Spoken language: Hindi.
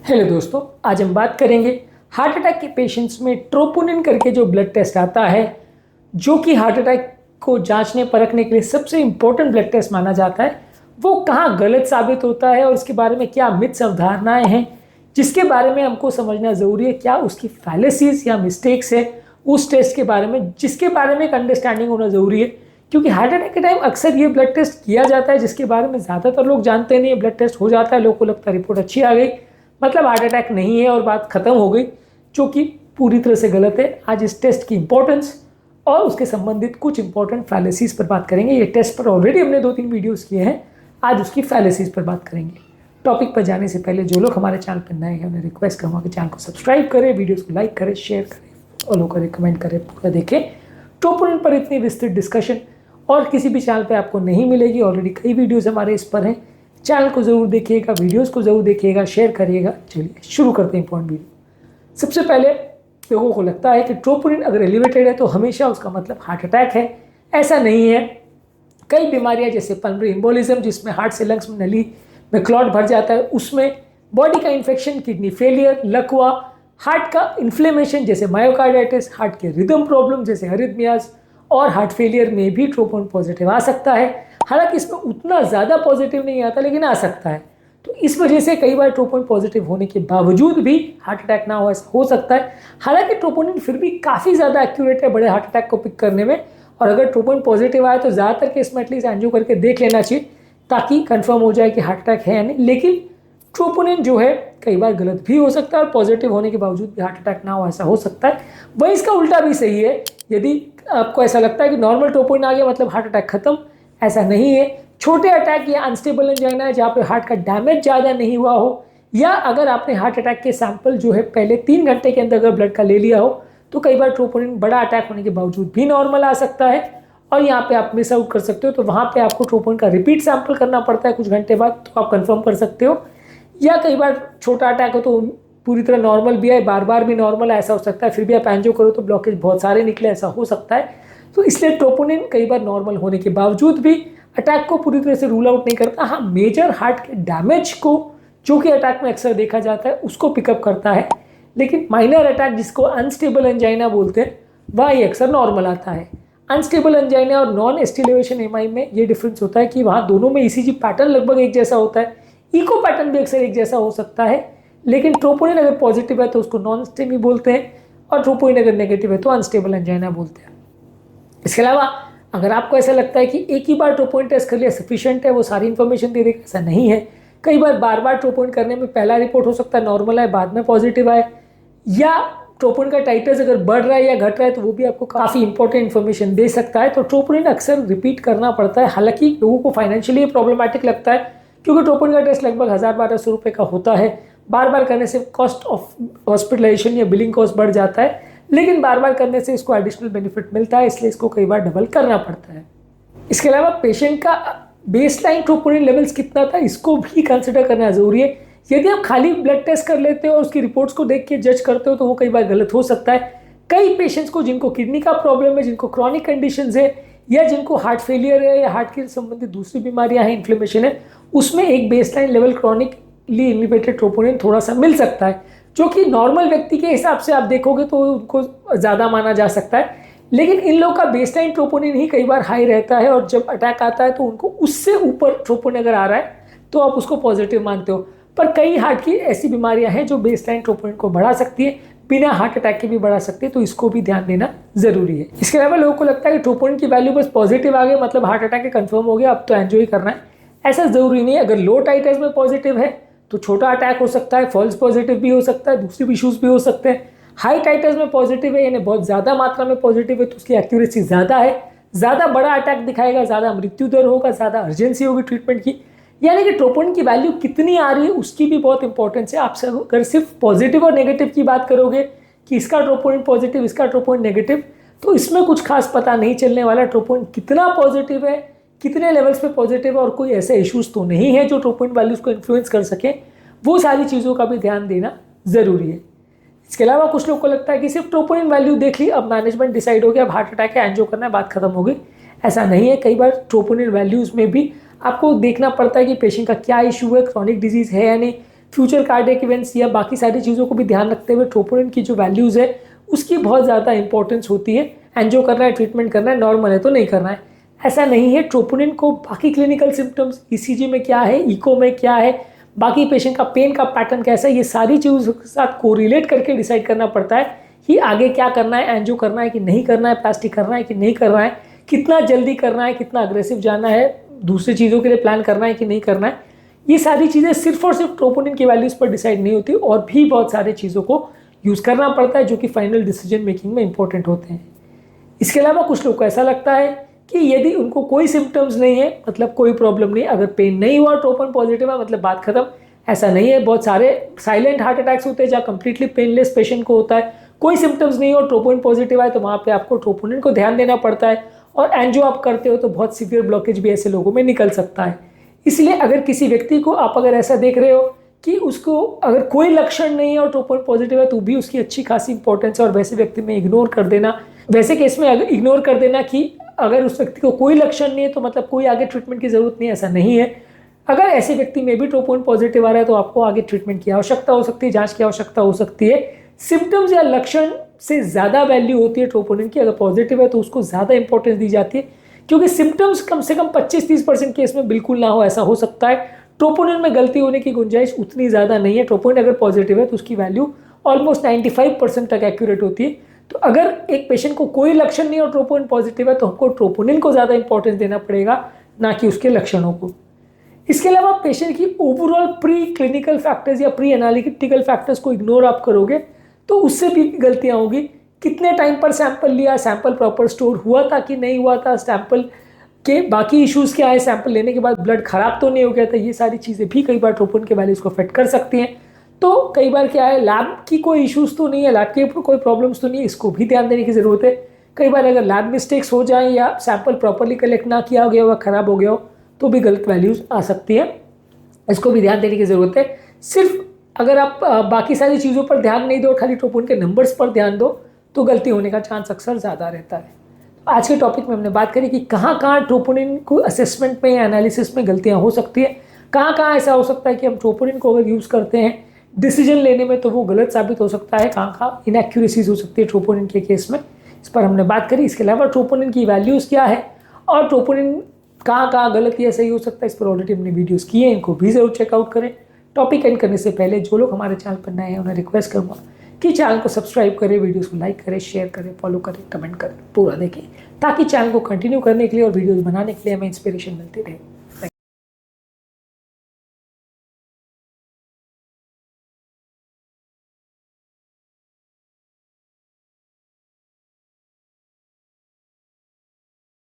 हेलो दोस्तों, आज हम बात करेंगे हार्ट अटैक के पेशेंट्स में ट्रोपोनिन करके जो ब्लड टेस्ट आता है, जो कि हार्ट अटैक को जांचने परखने के लिए सबसे इम्पोर्टेंट ब्लड टेस्ट माना जाता है। वो कहाँ गलत साबित होता है और उसके बारे में क्या मिथ्स अवधारणाएं हैं जिसके बारे में हमको समझना ज़रूरी है। क्या उसकी फैलेसीज या मिस्टेक्स है उस टेस्ट के बारे में, जिसके बारे में एक अंडरस्टैंडिंग होना ज़रूरी है। क्योंकि हार्ट अटैक के टाइम अक्सर ये ब्लड टेस्ट किया जाता है जिसके बारे में ज़्यादातर लोग जानते नहीं है। ब्लड टेस्ट हो जाता है, लोगों को लगता है रिपोर्ट अच्छी आ गई, मतलब हार्ट अटैक नहीं है और बात खत्म हो गई, जो कि पूरी तरह से गलत है। आज इस टेस्ट की इंपॉर्टेंस और उसके संबंधित कुछ इंपॉर्टेंट फैलेसीज पर बात करेंगे। ये टेस्ट पर ऑलरेडी हमने 2-3 वीडियोस किए हैं, आज उसकी फैलेसीज पर बात करेंगे। टॉपिक पर जाने से पहले जो लोग हमारे चैनल पर नए हैं उन्हें रिक्वेस्ट करूँगा कि चैनल को सब्सक्राइब करें, वीडियोज़ को लाइक करें, शेयर करें, फॉलो करें, कमेंट करें, पूरा देखें। ट्रोपोनिन पर इतनी विस्तृत डिस्कशन और किसी भी चैनल पे आपको नहीं मिलेगी। ऑलरेडी कई वीडियोस हमारे इस पर हैं, चैनल को ज़रूर देखिएगा, वीडियोस को ज़रूर देखिएगा, शेयर करिएगा। चलिए शुरू करते हैं पॉइंट वीडियो। सबसे पहले लोगों को लगता है कि ट्रोपोनिन अगर एलिवेटेड है तो हमेशा उसका मतलब हार्ट अटैक है। ऐसा नहीं है। कई बीमारियां जैसे पल्मोनरी एम्बोलिज्म, जिसमें हार्ट से लंग्स में नली में क्लॉट भर जाता है, उसमें बॉडी का इन्फेक्शन, किडनी फेलियर, लकवा, हार्ट का इन्फ्लेमेशन जैसे मायोकार्डाइटिस, हार्ट के रिदम प्रॉब्लम जैसे अरिथमियाज और हार्ट फेलियर में भी ट्रोपोनिन पॉजिटिव आ सकता है। हालांकि इसमें उतना ज़्यादा पॉजिटिव नहीं आता, लेकिन आ सकता है। तो इस वजह से कई बार ट्रोपोनिन पॉजिटिव होने के बावजूद भी हार्ट अटैक ना हो, ऐसा हो सकता है। हालांकि ट्रोपोनिन फिर भी काफ़ी ज़्यादा एक्यूरेट है बड़े हार्ट अटैक को पिक करने में, और अगर ट्रोपोनिन पॉजिटिव आए तो ज़्यादातर केस में एटलीस्ट एंजियो करके देख लेना चाहिए ताकि कंफर्म हो जाए कि हार्ट अटैक है या नहीं। लेकिन ट्रोपोनिन जो है कई बार गलत भी हो सकता है और पॉजिटिव होने के बावजूद भी हार्ट अटैक ना हो, ऐसा हो सकता है। वही इसका उल्टा भी सही है। यदि आपको ऐसा लगता है कि नॉर्मल ट्रोपोनिन आ गया मतलब हार्ट अटैक खत्म, ऐसा नहीं है। छोटे अटैक या अनस्टेबल एंजाइना है जहाँ पे हार्ट का डैमेज ज़्यादा नहीं हुआ हो, या अगर आपने हार्ट अटैक के सैंपल जो है पहले 3 घंटे के अंदर अगर ब्लड का ले लिया हो, तो कई बार ट्रोपोनिन बड़ा अटैक होने के बावजूद भी नॉर्मल आ सकता है और यहाँ पे आप मिस आउट कर सकते हो। तो वहाँ पे आपको ट्रोपोनिन का रिपीट सैंपल करना पड़ता है कुछ घंटे बाद, तो आप कंफर्म कर सकते हो। या कई बार छोटा अटैक हो तो पूरी तरह नॉर्मल भी है, बार बार भी नॉर्मल है, ऐसा हो सकता है। फिर भी आप एंजियो करो तो ब्लॉकेज बहुत सारे निकले, ऐसा हो सकता है। तो इसलिए ट्रोपोनिन कई बार नॉर्मल होने के बावजूद भी अटैक को पूरी तरह से रूल आउट नहीं करता। हाँ, मेजर हार्ट के डैमेज को, जो कि अटैक में अक्सर देखा जाता है, उसको पिकअप करता है। लेकिन माइनर अटैक, जिसको अनस्टेबल एंजाइना बोलते हैं, वह ही अक्सर नॉर्मल आता है। अनस्टेबल एंजाइना और नॉन एस्टिलेशन एमआई में ये डिफरेंस होता है कि वहाँ दोनों में ईसीजी पैटर्न लगभग एक जैसा होता है, इको पैटर्न भी अक्सर एक जैसा हो सकता है। लेकिन ट्रोपोनिन अगर पॉजिटिव है तो उसको नॉन स्टेमी बोलते हैं, और ट्रोपोनिन अगर नेगेटिव है तो अनस्टेबल एंजाइना बोलते हैं। इसके अलावा अगर आपको ऐसा लगता है कि एक ही बार ट्रोपोनिन टेस्ट कर लिया सफिशिएंट है, वो सारी इन्फॉर्मेशन दे देगा, ऐसा नहीं है। कई बार बार ट्रोपोनिन करने में पहला रिपोर्ट हो सकता है नॉर्मल आए, बाद में पॉजिटिव आए, या ट्रोपोनिन का टाइटर्स अगर बढ़ रहा है या घट रहा है तो वो भी आपको काफ़ी इंपॉर्टेंट इन्फॉर्मेशन दे सकता है। तो ट्रोपोनिन अक्सर रिपीट करना पड़ता है। हालांकि लोगों को फाइनेंशियली प्रॉब्लमैटिक लगता है, क्योंकि ट्रोपोनिन का टेस्ट लगभग 1000-1200 रुपये का होता है। बार बार करने से कॉस्ट ऑफ हॉस्पिटलाइजेशन या बिलिंग कॉस्ट बढ़ जाता है, लेकिन बार बार करने से इसको एडिशनल बेनिफिट मिलता है, इसलिए इसको कई बार डबल करना पड़ता है। इसके अलावा पेशेंट का बेसलाइन ट्रोपोनिन लेवल्स कितना था, इसको भी कंसिडर करना जरूरी है। यदि आप खाली ब्लड टेस्ट कर लेते हो और उसकी रिपोर्ट्स को देख के जज करते हो तो वो कई बार गलत हो सकता है। कई पेशेंट्स को जिनको किडनी का प्रॉब्लम है, जिनको क्रॉनिक कंडीशंस है, या जिनको हार्ट फेलियर है या हार्ट के संबंधित दूसरी बीमारियां हैं, इन्फ्लेमेशन है, उसमें एक baseline level chronically elevated troponin थोड़ा सा मिल सकता है, जो कि नॉर्मल व्यक्ति के हिसाब से आप देखोगे तो उनको ज़्यादा माना जा सकता है। लेकिन इन लोगों का बेसलाइन ट्रोपोनिन ही कई बार हाई रहता है, और जब अटैक आता है तो उनको उससे ऊपर ट्रोपोनिन अगर आ रहा है तो आप उसको पॉजिटिव मानते हो। पर कई हार्ट की ऐसी बीमारियां हैं जो बेसलाइन ट्रोपोनिन को बढ़ा सकती है, बिना हार्ट अटैक के भी बढ़ा सकती है, तो इसको भी ध्यान देना जरूरी है। इसके अलावा लोगों को लगता है कि ट्रोपोनिन की वैल्यू बस पॉजिटिव आ गई मतलब हार्ट अटैक कंफर्म हो गया, अब तो एंजियो ही करना है। ऐसा जरूरी नहीं है। अगर लो टाइटर्स में पॉजिटिव है तो छोटा अटैक हो सकता है, फॉल्स पॉजिटिव भी हो सकता है, दूसरे इश्यूज भी हो सकते हैं। हाई टाइटर्स में पॉजिटिव है, यानी बहुत ज़्यादा मात्रा में पॉजिटिव है, तो उसकी एक्यूरेसी ज़्यादा है, ज़्यादा बड़ा अटैक दिखाएगा, ज़्यादा मृत्यु दर होगा, ज़्यादा अर्जेंसी होगी ट्रीटमेंट की। यानी कि ट्रोपोनिन की वैल्यू कितनी आ रही है उसकी भी बहुत इंपॉर्टेंस है। आप अगर सिर्फ पॉजिटिव और नेगेटिव की बात करोगे कि इसका ट्रोपोनिन पॉजिटिव, इसका ट्रोपोनिन नेगेटिव, तो इसमें कुछ खास पता नहीं चलने वाला। ट्रोपोनिन कितना पॉजिटिव है, कितने लेवल्स पे पॉजिटिव है, और कोई ऐसे इश्यूज तो नहीं है जो ट्रोपोनिन वैल्यूज को इन्फ्लुएंस कर सके, वो सारी चीज़ों का भी ध्यान देना ज़रूरी है। इसके अलावा कुछ लोग को लगता है कि सिर्फ ट्रोपोनिन वैल्यू देख ली, अब मैनेजमेंट डिसाइड हो गया, अब हार्ट अटैक है, एंजियो करना है, बात खत्म हो गई। ऐसा नहीं है। कई बार ट्रोपोनिन वैल्यूज़ में भी आपको देखना पड़ता है कि पेशेंट का क्या इशू है, क्रॉनिक डिजीज़ है या नहीं, फ्यूचर कार्डियक इवेंट्स या बाकी सारी चीज़ों को भी ध्यान रखते हुए ट्रोपोनिन की जो वैल्यूज़ है उसकी बहुत ज़्यादा इंपॉर्टेंस होती है। एंजियो करना है, ट्रीटमेंट करना है, नॉर्मल है तो नहीं करना है, ऐसा नहीं है। ट्रोपोनिन को बाकी क्लिनिकल सिम्टम्स, ईसीजी में क्या है, इको में क्या है, बाकी पेशेंट का पेन का पैटर्न कैसा है, ये सारी चीज़ों के साथ कोरिलेट करके डिसाइड करना पड़ता है कि आगे क्या करना है, एंजियो करना है कि नहीं करना है, प्लास्टिक करना है कि नहीं करना है, कितना जल्दी करना है, कितना अग्रेसिव जाना है, दूसरी चीज़ों के लिए प्लान करना है कि नहीं करना है। ये सारी चीज़ें सिर्फ और सिर्फ ट्रोपोनिन की वैल्यूज़ पर डिसाइड नहीं होती, और भी बहुत सारे चीज़ों को यूज़ करना पड़ता है जो कि फाइनल डिसीजन मेकिंग में इंपॉर्टेंट होते हैं। इसके अलावा कुछ लोग को ऐसा लगता है कि यदि उनको कोई सिम्टम्स नहीं है, मतलब कोई प्रॉब्लम नहीं, अगर पेन नहीं हुआ, ट्रोपोनिन पॉजिटिव है, मतलब बात खत्म। ऐसा नहीं है। बहुत सारे साइलेंट हार्ट अटैक्स होते हैं जहाँ कंप्लीटली पेनलेस पेशेंट को होता है, कोई सिम्टम्स नहीं हो, ट्रोपोनिन पॉजिटिव है, तो वहाँ पे आपको ट्रोपोनिन को ध्यान देना पड़ता है। और एंजियो आप करते हो तो बहुत सीवियर ब्लॉकेज भी ऐसे लोगों में निकल सकता है। इसलिए अगर किसी व्यक्ति को आप अगर ऐसा देख रहे हो कि उसको अगर कोई लक्षण नहीं है और ट्रोपोनिन पॉजिटिव है, तो भी उसकी अच्छी खासी इंपॉर्टेंस है, और वैसे व्यक्ति में इग्नोर कर देना, वैसे केस में अगर इग्नोर कर देना कि अगर उस व्यक्ति को कोई लक्षण नहीं है तो मतलब कोई आगे ट्रीटमेंट की जरूरत नहीं है, ऐसा नहीं है। अगर ऐसे व्यक्ति में भी ट्रोपोनिन पॉजिटिव आ रहा है तो आपको आगे ट्रीटमेंट की आवश्यकता हो सकती है, जांच की आवश्यकता हो सकती है। सिम्टम्स या लक्षण से ज़्यादा वैल्यू होती है ट्रोपोनिन की। अगर पॉजिटिव है तो उसको ज़्यादा इंपॉर्टेंस दी जाती है, क्योंकि सिम्टम्स कम से कम 25-30% केस में बिल्कुल ना हो, ऐसा हो सकता है। ट्रोपोनिन में गलती होने की गुंजाइश उतनी ज़्यादा नहीं है। ट्रोपोनिन अगर पॉजिटिव है तो उसकी वैल्यू ऑलमोस्ट 95% तक एक्यूरेट होती है। तो अगर एक पेशेंट को कोई लक्षण नहीं और ट्रोपोनिन पॉजिटिव है तो हमको ट्रोपोनिन को ज़्यादा इंपॉर्टेंस देना पड़ेगा, ना कि उसके लक्षणों को। इसके अलावा पेशेंट की ओवरऑल प्री क्लिनिकल फैक्टर्स या प्री एनालिटिकल फैक्टर्स को इग्नोर आप करोगे तो उससे भी गलतियां होगी। कितने टाइम पर सैंपल लिया, सैंपल प्रॉपर स्टोर हुआ था कि नहीं हुआ था, सैंपल के बाकी इश्यूज़ क्या है, सैंपल लेने के बाद ब्लड खराब तो नहीं हो गया था, ये सारी चीज़ें भी कई बार ट्रोपोनिन के वैल्यूज़ को अफेक्ट कर सकती हैं। तो कई बार क्या है, लैब की कोई इश्यूज़ तो नहीं है, लैब के कोई प्रॉब्लम्स तो नहीं है, इसको भी ध्यान देने की ज़रूरत है। कई बार अगर लैब मिस्टेक्स हो जाए या सैंपल प्रॉपरली कलेक्ट ना किया गया हो, खराब हो गया हो, तो भी गलत वैल्यूज़ आ सकती है, इसको भी ध्यान देने की ज़रूरत है। सिर्फ अगर आप बाकी सारी चीज़ों पर ध्यान नहीं दो, खाली ट्रोपोनिन के नंबर्स पर ध्यान दो, तो गलती होने का चांस अक्सर ज़्यादा रहता है। आज के टॉपिक में हमने बात करी कि कहाँ कहाँ ट्रोपोनिन को असेसमेंट में या एनालिसिस में गलतियाँ हो सकती है, कहाँ कहाँ ऐसा हो सकता है कि हम ट्रोपोनिन को अगर यूज़ करते हैं डिसीजन लेने में तो वो गलत साबित हो सकता है, कहाँ कहाँ इनएक्यूरेसीज हो सकती है ट्रोपोनिन के केस में, इस पर हमने बात करी। इसके अलावा ट्रोपोनिन की वैल्यूज़ क्या है और ट्रोपोनिन कहाँ कहाँ गलत या सही हो सकता है, इस पर ऑलरेडी हमने वीडियोस किए हैं, इनको भी जरूर चेकआउट करें। टॉपिक एंड करने से पहले जो लोग हमारे चैनल पर नए हैं उन्हें रिक्वेस्ट करूँगा कि चैनल को सब्सक्राइब करें, वीडियोस को लाइक करें, शेयर करें, फॉलो करें, कमेंट करें, पूरा देखें, ताकि चैनल को कंटिन्यू करने के लिए और वीडियोस बनाने के लिए हमें इंस्पिरेशन मिलती रहे।